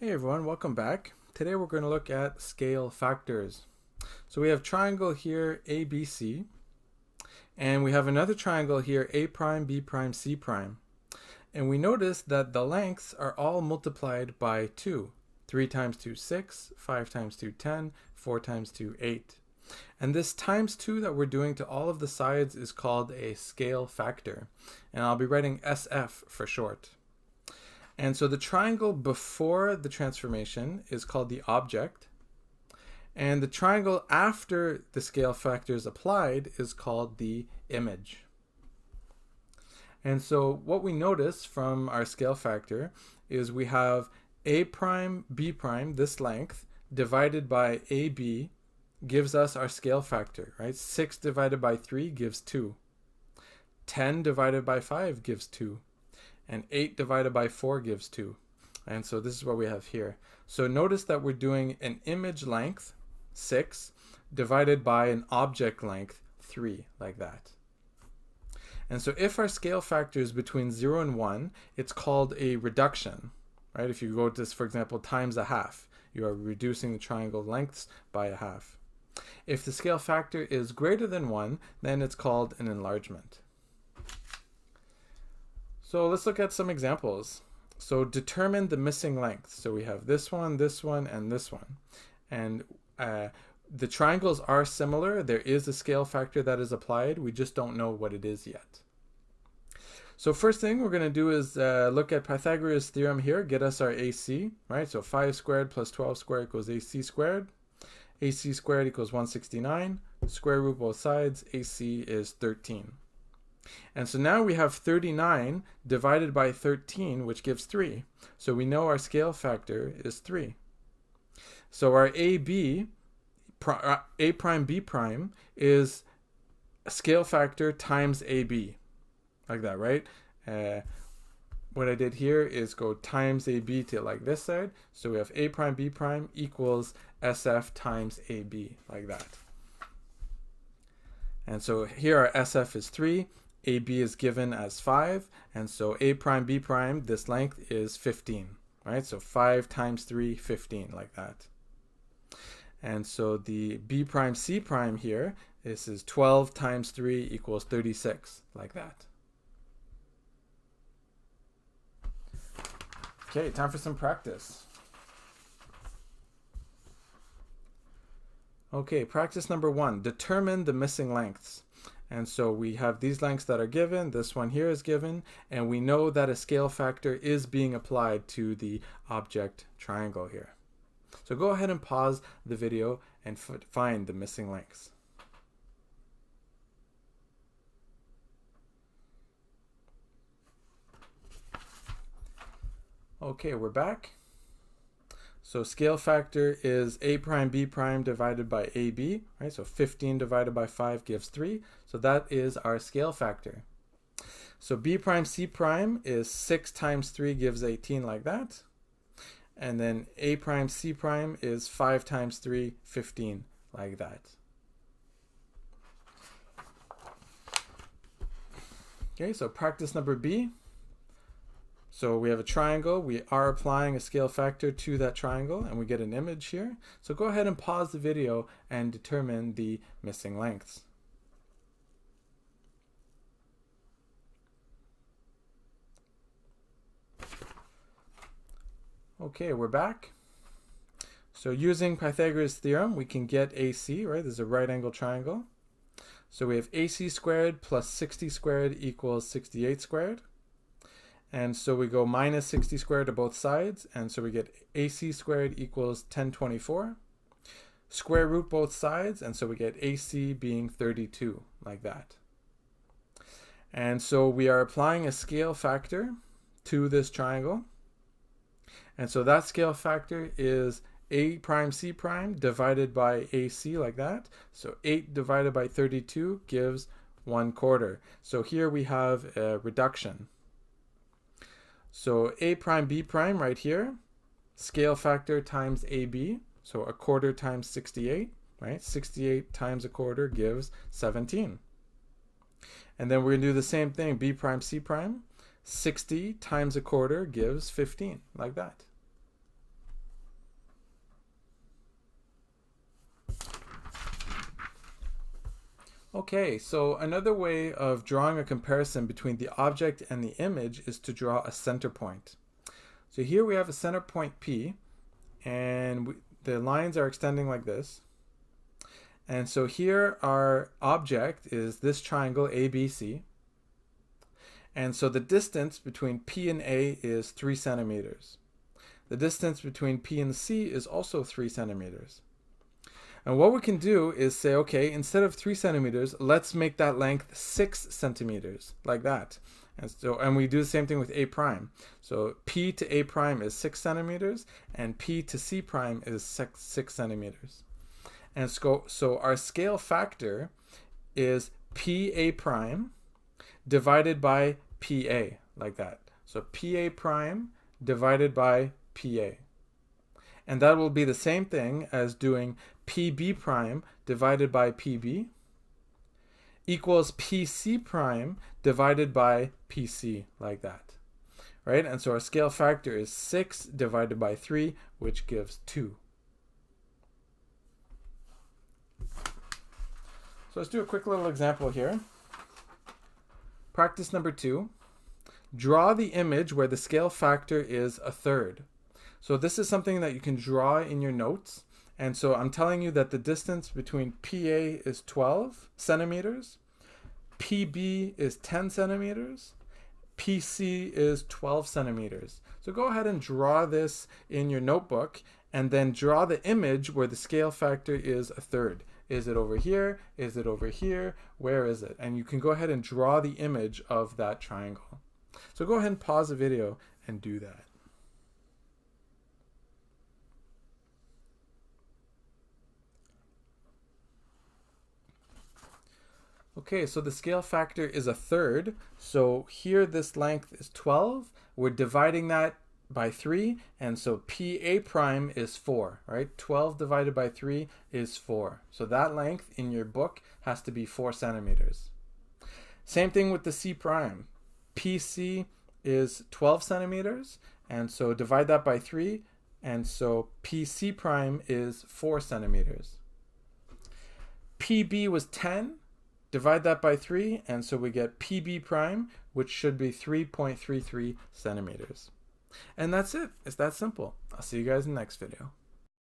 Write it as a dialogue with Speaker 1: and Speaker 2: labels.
Speaker 1: Hey everyone, welcome back. Today we're going to look at scale factors. So we have triangle here ABC, and we have another triangle here A prime, B prime, C prime. And we notice that the lengths are all multiplied by 2. 3 times 2, 6, 5 times 2, 10, 4 times 2, 8. And this times 2 that we're doing to all of the sides is called a scale factor. And I'll be writing SF for short. And so the triangle before the transformation is called the object. And the triangle after the scale factor is applied is called the image. And so what we notice from our scale factor is we have A prime, B prime, this length, divided by AB gives us our scale factor, right? 6 divided by 3 gives 2. 10 divided by 5 gives 2. And 8 divided by 4 gives 2. And so this is what we have here. So notice that we're doing an image length, 6, divided by an object length, 3, like that. And so if our scale factor is between 0 and 1, it's called a reduction, right? If you go to this, for example, times a half, you are reducing the triangle lengths by a half. If the scale factor is greater than 1, then it's called an enlargement. So let's look at some examples. So determine the missing lengths. So we have this one, and this one. And the triangles are similar. There is a scale factor that is applied. We just don't know what it is yet. So first thing we're going to do is look at Pythagoras Theorem here, get us our AC, right? So 5 squared plus 12 squared equals AC squared. AC squared equals 169. Square root both sides. AC is 13. And so now we have 39 divided by 13, which gives 3. So we know our scale factor is 3. So our A prime, B prime is a scale factor times AB. Like that, right? What I did here is go times AB to like this side. So we have A prime, B prime equals SF times AB, like that. And so here our SF is 3. AB is given as 5, and so A prime, B prime, this length is 15, right? So 5 times 3, 15, like that. And so the B prime, C prime here, this is 12 times 3 equals 36, like that. Okay, time for some practice. Okay, practice number 1, determine the missing lengths. And so we have these lengths that are given, this one here is given, and we know that a scale factor is being applied to the object triangle here. So go ahead and pause the video and find the missing lengths. Okay, we're back. So scale factor is A prime, B prime divided by AB, right? So 15 divided by 5 gives 3. So that is our scale factor. So B prime, C prime is 6 times 3 gives 18, like that. And then A prime, C prime is 5 times 3, 15, like that. Okay, so practice number B. So we have a triangle, we are applying a scale factor to that triangle, and we get an image here. So go ahead and pause the video and determine the missing lengths. Okay, we're back. So using Pythagoras Theorem, we can get AC, right? This is a right angle triangle. So we have AC squared plus 60 squared equals 68 squared. And so we go minus 60 squared to both sides, and so we get AC squared equals 1024. Square root both sides, and so we get AC being 32, like that. And so we are applying a scale factor to this triangle. And so that scale factor is A prime, C prime divided by AC, like that. So 8 divided by 32 gives 1/4. So here we have a reduction. So A prime, B prime right here, scale factor times AB, so 1/4 times 68, right? 68 times 1/4 gives 17. And then we're going to do the same thing, B prime, C prime, 60 times 1/4 gives 15, like that. Okay, so another way of drawing a comparison between the object and the image is to draw a center point. So here we have a center point P, and the lines are extending like this. And so here our object is this triangle ABC. And so the distance between P and A is 3 centimeters. The distance between P and C is also 3 centimeters. And what we can do is say, okay, instead of 3 centimeters, let's make that length 6 centimeters, like that. And we do the same thing with A prime. So P to A prime is 6 centimeters, and P to C prime is 6 centimeters. And so our scale factor is PA prime divided by PA, like that. So PA prime divided by PA. And that will be the same thing as doing PB prime divided by PB equals PC prime divided by PC, like that. Right? And so our scale factor is 6 divided by 3, which gives 2. So let's do a quick little example here. Practice number 2. Draw the image where the scale factor is a third. So this is something that you can draw in your notes. And so I'm telling you that the distance between PA is 12 centimeters, PB is 10 centimeters, PC is 12 centimeters. So go ahead and draw this in your notebook and then draw the image where the scale factor is a third. Is it over here? Is it over here? Where is it? And you can go ahead and draw the image of that triangle. So go ahead and pause the video and do that. Okay, so the scale factor is a third. So here this length is 12. We're dividing that by 3, and so PA prime is 4, right? 12 divided by 3 is 4. So that length in your book has to be 4 centimeters. Same thing with the C prime. PC is 12 centimeters, and so divide that by 3, and so PC prime is 4 centimeters. PB was 10. Divide that by 3, and so we get PB prime, which should be 3.33 centimeters. And that's it. It's that simple. I'll see you guys in the next video.